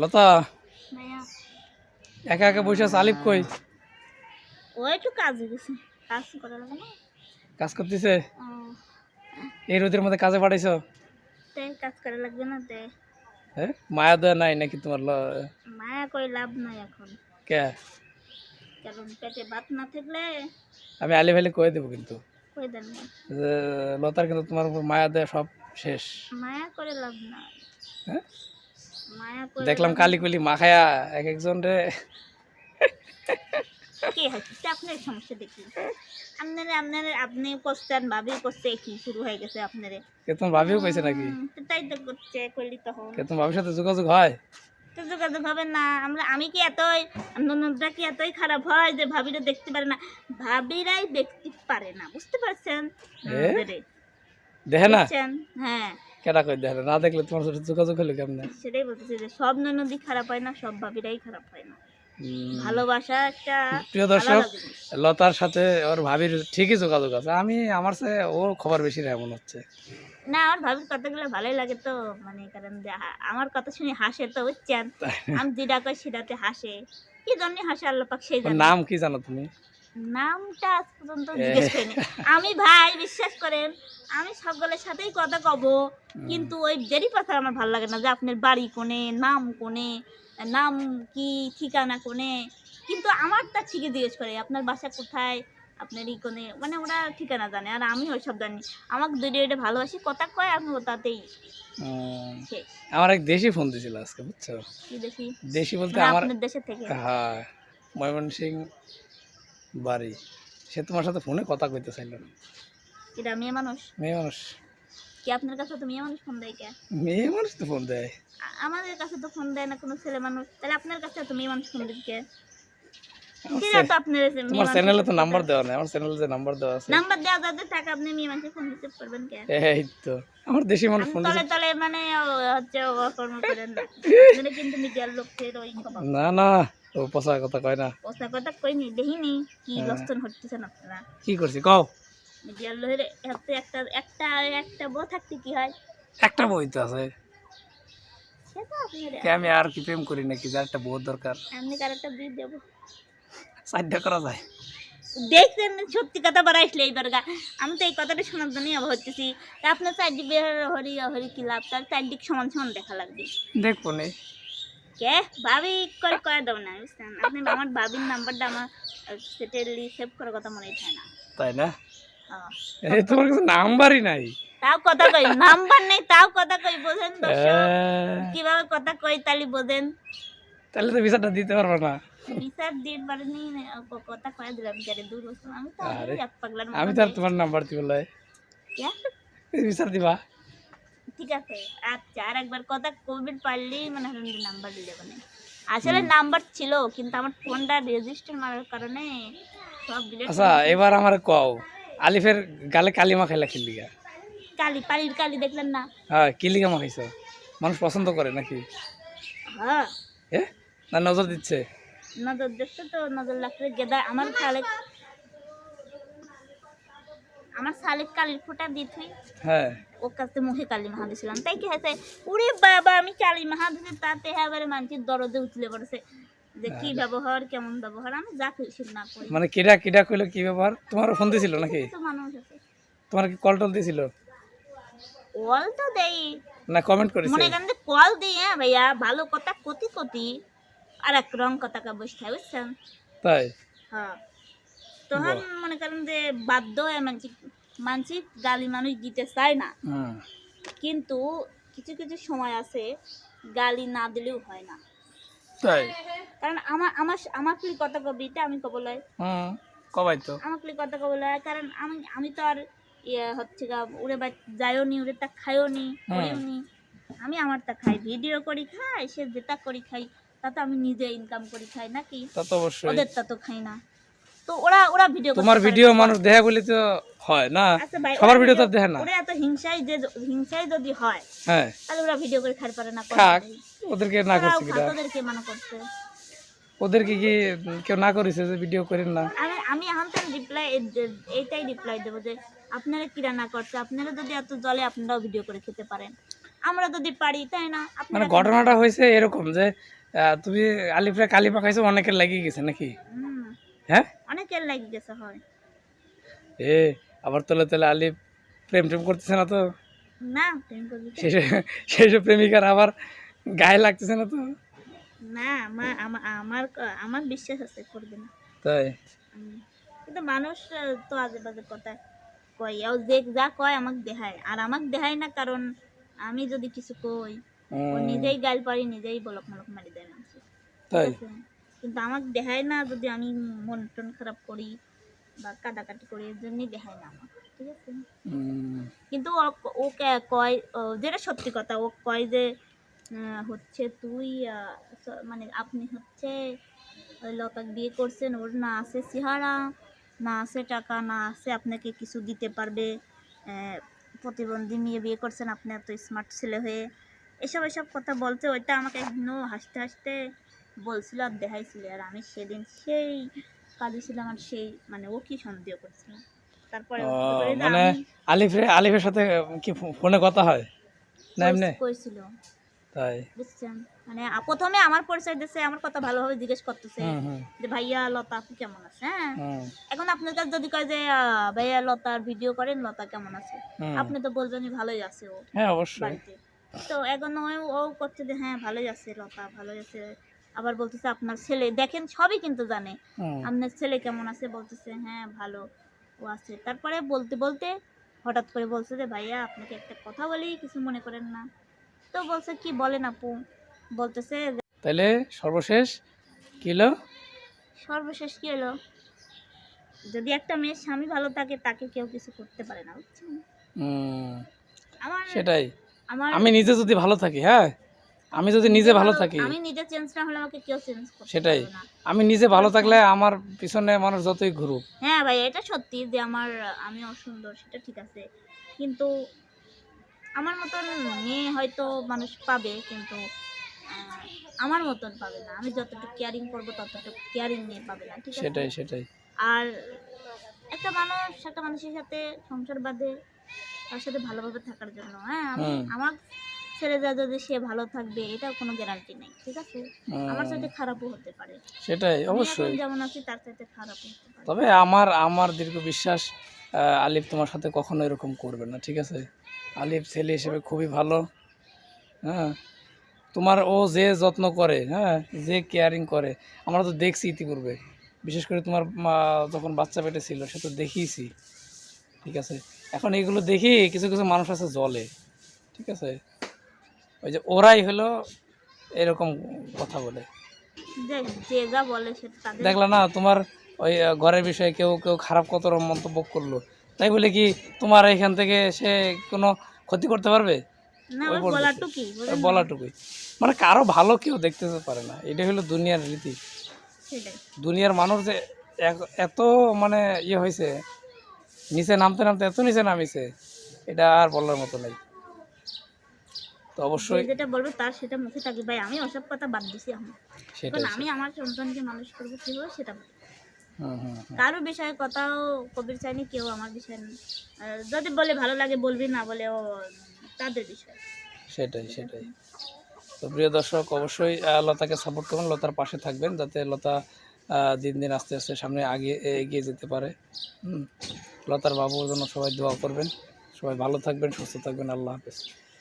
লতা ভাইয়া একা একা বসে আছে, আলিফ কই? ও একটু কাজে গেছে, কাজ করা লাগে না। কাজ করতেছে? ও, এই রোদের মধ্যে কাজে পাঠাইছো? তাই কাজ করা লাগবে না তে। হ্যাঁ, মায়া দয়া নাই নাকি তোমার? মায়া করে লাভ নাই এখন, কে? কারণ পেটে ভাত না থাকলে আমি আলিফ আলি কয়ে দেবো কিন্তু, কই দেন না। যে লতার কিন্তু তোমার উপর মায়া দেয়া সব শেষ। মায়া করে লাভ না, হ্যাঁ, মায়া করে দেখলাম লাভ কালি কুলি মাখায়া এক একজন রে। কে হচ্ছে আপনার সমস্যা দেখি। আপনি করছেন, ভাবি করছে, কি শুরু হয়ে গেছে আপনারে। কে তোমার ভাবিও কইছে নাকি? তো তাই তো করছে, করলি তখন কে তোমার ভাবির সাথে যোগাযোগ হয়? তো যোগাযোগ হবে না। আমি কি এতই, ননদরা কি এতই খারাপ হয় যে ভাবিরা দেখতে পারে না? ভাবিরাই দেখতে পারে না, বুঝতে পারছেন? ননদেরে দেখে না? বুঝছেন? হ্যাঁ, কেডা কই দেখে না? দেখলে তোমার সাথে যোগাযোগ হলো কেমনে? সেটাই বলতেছি যে সব ননদই খারাপ হয় না, সব ভাবিরাই খারাপ হয় না। ভালোবাসা একটা প্রিয় দর্শক, আলাদা জিনিস। লতার সাথে ওর ভাবির ঠিকই যোগাযোগ আছে, আমার চেয়ে ওর খবর বেশি না এমন হচ্ছে। না, আমার ভাবির কথাগুলো ভালোই লাগে তো, মানে কারণ যে আমার কথা শুনে হাসে তো, বুঝছেন? আমি যেটা কই সেটাতে হাসে। কি জন্য হাসে আল্লাহ পাক সেই ওর জানে। নাম কি জানো তুমি? নামটা আজ পর্যন্ত জিজ্ঞেস করিনি। আমি ভাই বিশ্বাস করেন, আমি সকলের সাথেই কথা কব, কিন্তু ওই দেরি কথা আমার ভালো লাগে না যে আপনার বাড়ি কোনে, নাম কোনে, নাম কি, ঠিকানা কোনে। কিন্তু আমারটা ঠিকই জিজ্ঞেস করে আপনার বাসা কোথায়, আপনার ই কোনে, মানে ওরা ঠিকানা জানে আর আমি ওই সব জানি। আমাকে দুইটা এটা ভালোবাসি কথা কয়, আমি ওটাতেই শেষ। আমার এক দেশি ফোন দিছিল আজকে, বুঝছো? কি দেখি? দেশি বলতে মানে আমার, আপনার দেশের থেকে? হ্যাঁ, ময়মনসিং বাড়ি। সে তোমার সাথে ফোনে কথা কইতে চাইল না। এটা মেয়ে মানুষ? মেয়ে মানুষ। কি আপনার কাছে তো মেয়ে মানুষ ফোন দেয় কে? মেয়ে মানুষ তো ফোন দেয়। আমাদের কাছে তো ফোন দেয় না কোনো ছেলে মানুষ, তাহলে আপনার কাছে তো মেয়ে মানুষ ফোন দিচ্ছে। তোমার চ্যানেলে তো নাম্বার দেওয়া নাই, আমার চ্যানেলে যে নাম্বার দেওয়া আছে। নাম্বার দেওয়া যাদের টাকা আপনি মেয়ে মানুষের ফোন দিতে পারবেন কে? এই তো আমার দেশি মানুষ ফোন তলে দিছে। তলে মানে হচ্ছে অকর্ম করেন না, মানে কিন্তু মিডিয়ার লোকের ওই স্বভাব। না না, ও পচা কথা কয় না। ওসা কথা কইনি, দেখিনি কি লক্ষণ হচ্ছেন আপনারা। কি করছি কও? মিডিয়ার লোকের হাতে একটা একটা একটা বউ থাকতে কি হয়? একটা বই তো আছে। সে তো আপনার, কে আমি আর কি প্রেম করি নাকি, যার একটা বউর দরকার? আপনি কার একটা বিয়ে দেবো সাইডটা করা যায়। দেখছেন? সত্যি কথা বলা আসলে এইবার আমি তো এই কথাটা শোনার জন্যই অবাক হচ্ছি। আপনার চারদিক বের হরি হরি কি লাভ? তার চারদিক সমান সমান দেখা লাগবে। দেখবো নি। কে ভাবি করে করে দেবো না, বুঝছেন? আপনি আমার ভাবির নাম্বারটা আমার সেটেলি সেভ করার কথা মনেই থাকে না। তাই না? হ্যাঁ। এই তোমার কাছে নাম্বারই নাই। তাও কথা কই, নাম্বার নেই তাও কথা কই, বোঝেন দর্শক? কিভাবে কথা কই তালি বোঝেন? তাহলে তো ভিসাটা দিতে পারবো না। বিচার দিয়ে পারেনি, কথা কয়ে দিলাম যারে দূর বসলাম আমি তো আরে, এক পাগলার আমি তো আর তোমার নাম্বার দিব লয়। ভিসার দিবা? ঠিক আছে, আচ্ছা আর একবার কথা কবির পারলেই মানে নাম্বার দিলে মানে আসলে নাম্বার ছিল, কিন্তু আমার ফোনটা রেজিস্টার মারার কারণে সব ডিলিট। আচ্ছা এবার আমার কও, আলিফের গালে কালি মাখাইলা কি লিগা? কালি, পানির কালি দেখলেন না? হ্যাঁ, কি লিগা মাখাইছো? মানুষ পছন্দ করে নাকি? হ্যাঁ, এ না নজর দিচ্ছে? নজর দেখতে তো নজর লাগছে গেদা আমার শালিক, আমার শালিক কালির ফোঁটা দিতে। হ্যাঁ, ওর কাছে মুখে কালি মাহা দিয়েছিলাম, তাই কি হয়েছে? উরে বাবা, আমি কালি মাহা দিয়েছি তাতে এবারে মানুষের দরদে উঠলে পড়েছে যে কি ব্যবহার, কেমন ব্যবহার। আমি যা খুশি না করি। মানে কিডা কিডা কইলো কি ব্যাপার? তোমার ফোন দিছিল নাকি? তো মানুষ আছে, তোমার কি কল টল দিছিল? কল তো দেই না কমেন্ট করেছে? মনে করেন যে কল দিই, হ্যাঁ ভাইয়া ভালো কথা কতি কতি আর এক রং কথা কা বসে থাকে, বুঝছেন? তাই? হ্যাঁ, তখন মনে করেন যে বাধ্য হয়ে মানসিক গালি মানুষ দিতে চায় না, হুম, কিন্তু কিছু কিছু সময় আছে গালি না দিলেও হয় না। তাই? কারণ আমাকে কথা কবিতে আমি কব লয়, হুম, কবাই তো আমাকে কথা কব লয়, কারণ আমি তো আর ইয়ে হচ্ছে গা উড়ে যাইও নি, উড়ে তা খাইও নি, করিও নি। আমি আমারটা খাই, ভিডিও করি খাই, সে যেটা করি খাই, তা তো আমি নিজে ইনকাম করি খাই নাকি? তা তো অবশ্যই। ওদেরটা তো খাই না। তো ওরা ভিডিও, তোমার ভিডিও মানুষ দেখা বলে তো হয় না, আচ্ছা ভাই, সবার ভিডিও তো দেখে না। ওরা এত হিংসাই যদি হয়, হ্যাঁ, তাহলে ওরা ভিডিও করে খাইতে পারে না? খাক, ওদেরকে না করছে কিনা? ওদেরকে মানা করছে, ওদেরকে কি কেউ না করেছে যে ভিডিও করেন না? আমি এখন তো রিপ্লাই এইটাই রিপ্লাই দেবো যে আপনারা কিরা না করছে, আপনারা যদি এত জলে আপনারাও ভিডিও করে খেতে পারেন। আমরা যদি পারি, তাই না? মানে আপনারা ঘটনাটা হয়েছে এরকম যে তুমি আলিফরে কালি পাকাইছো, অনেকের লাগিয়ে গেছে নাকি? হুম, হ্যাঁ, অনেকের লাগে গেছে হয়। এ আবার তলে তলে আলিফ প্রেম টেম করতেছে না তো? না, প্রেম করবি কেন? সেই সব প্রেমিকার আবার গায়ে লাগতেছে না তো? না, আমার আমার বিশ্বাস আছে করবে না। তাই? কিন্তু মানুষ তো আজে বাজে কথা কয়, ও যে যা কয় আমাকে দেখায়, আর আমাকে দেখায় না, কারণ আমি যদি কিছু কই ও নিজেই গাল পারি, নিজেই বলক মলক মারি দেয় মানুষ, ঠিক তাই? আছে? কিন্তু আমাকে দেখায় না, যদি আমি মন টন খারাপ করি বা কাটাকাটি করি, এর জন্যই দেখায় না আমাকে, ঠিক আছে? কিন্তু ও কয়, যেটা সত্যি কথা, ও কয় যে হচ্ছে তুই মানে আপনি হচ্ছে ওই লতাকে বিয়ে করছেন, ওর না আছে চেহারা, না আছে টাকা, না আছে আপনাকে কিছু দিতে পারবে, প্রতিবন্ধী মেয়ে বিয়ে করছেন আপনি এত স্মার্ট ছেলে হয়ে, এসব কথা বলছে। ওইটা আমাকে এখনো হাসতে হাসতে বলছিল আর দেখাইছিল, আর আমি সেদিন সেই কাঁদিছিলাম, আর সেই মানে ও কি সন্দেহ করছিলাম। তারপরে ও কি করে যে মানে আমি আলিফের সাথে কি ফোনে কথা হয় না এমনি? কইছিল, তাই? বুঝছেন? মানে প্রথমে আমার পরিচয় দিচ্ছে, আমার কথা ভালোভাবে জিজ্ঞেস করতেছে হুম হুম যে ভাইয়া লতা আপনি কেমন আছে, হ্যাঁ? হুম এখন আপনার কাছে যদি কয় যে ভাইয়া লতার ভিডিও করেন, লতা কেমন আছে, হুম। আপনি তো বলবেনই ভালোই আছে ও হ্যাঁ অবশ্যই। বাড়িতে। তো এখন ও করছে যে হ্যাঁ ভালোই আছে লতা, ভালোই আছে। আবার বলতেছে আপনার ছেলে, দেখেন সবই কিন্তু জানে, হুম। আপনার ছেলে কেমন আছে, বলতেছে হ্যাঁ ভালো ও আছে। তারপরে বলতে বলতে হঠাৎ করে বলছে যে ভাইয়া আপনাকে একটা কথা বলি, কিছু মনে করেন না। তো বলছে কি বলেন আপু, বলতেছে যে, তাহলে সর্বশেষ কিলো? সর্বশেষ কি হলো, যদি একটা মেয়ের স্বামী ভালো থাকে তাকে কেউ কিছু করতে পারে না, বুঝছেন? আমার সেটাই। আমার আমি নিজে যদি ভালো থাকি, হ্যাঁ, আমি যদি নিজে ভালো থাকি, আমি নিজে চেঞ্জ না হলে আমাকে কেউ চেঞ্জ করতে সেটাই। পারবে না। আমি নিজে ভালো থাকলে আমার পিছনে মানুষ যতই ঘুরুক। হ্যাঁ ভাই, এটা সত্যি যে আমি অসুন্দর, সেটা ঠিক আছে, কিন্তু আমার মতন মেয়ে হয়তো মানুষ পাবে, কিন্তু আহ, আমার মতন পাবে না। আমি যতটুকু কেয়ারিং করবো ততটুকু কেয়ারিং নিয়ে পাবে না, ঠিক আছে? সেটাই সেটাই। আর একটা মানুষের সাথে সংসার বাঁধে তার সাথে ভালোভাবে থাকার জন্য, হ্যাঁ, আমি হুম আমার ছেড়ে যা যদি সে ভালো থাকবে এটাও কোনো গ্যারান্টি নেই, ঠিক আছে? আমার সাথে খারাপও হতে পারে, সেটাই আমি এখন অবশ্যই। যেমন আছি তার সাথে খারাপও হতে পারে। তবে আমার দীর্ঘ বিশ্বাস আলিফ তোমার সাথে কখনো এরকম করবে না, ঠিক আছে? আলিফ ছেলে হিসেবে খুবই ভালো। হ্যাঁ, তোমার ও যে যত্ন করে, হ্যাঁ, যে কেয়ারিং করে, আমরা তো দেখছি ইতিপূর্বে। বিশেষ করে তোমার মা যখন বাচ্চা পেটে ছিল, সে তো দেখিয়েছি, ঠিক আছে? এখন এগুলো দেখি কিছু কিছু মানুষ আছে জলে, ঠিক আছে? ওই যে ওরাই হলো এরকম কথা বলে। যে যে যা বলে সেটা তাদের। দেখলা না তোমার ওই ঘরের বিষয়ে কেউ কেউ খারাপ কত মন্তব্য করলো, তাই বলে কি তোমার এখান থেকে সে কোনো ক্ষতি করতে পারবে? না, ওই ওই পর্যন্ত, বলাটুকি ওই বলাটুকুই। মানে কারো ভালো কেউ দেখতে পারে না, এটা হলো দুনিয়ার রীতি। সেটাই। দুনিয়ার মানুষ যে এত মানে ইয়ে হয়েছে, নিচে নামতে নামতে এত নিচে নামিছে, এটা আর বলার মতো নেই। তো যে অবশ্যই যেটা বলবে তার সেটা মুখে থাকি ভাই, আমি ওসব কথা বাদ দিছি এখন। সেটাই এখন আমি আমার সন্তানকে মানুষ করবো কিভাবে সেটা ভাবি। হুম হুম হুম। কারো বিষয়ে কথাও কবির চাইনি, কেউ আমার বিষয়ে যদি বলে ভালো লাগে বলবি, না বলে ও তাদের বিষয়। সেটাই সেটাই। তো প্রিয় দর্শক, অবশ্যই লতাকে সাপোর্ট করবেন, লতার পাশে থাকবেন, যাতে লতা দিন দিন আস্তে আস্তে সামনে এগিয়ে যেতে পারে। লতার বাবুর জন্য সবাই দোয়া করবেন। সবাই ভালো থাকবেন, সুস্থ থাকবেন। আল্লাহ হাফেজ।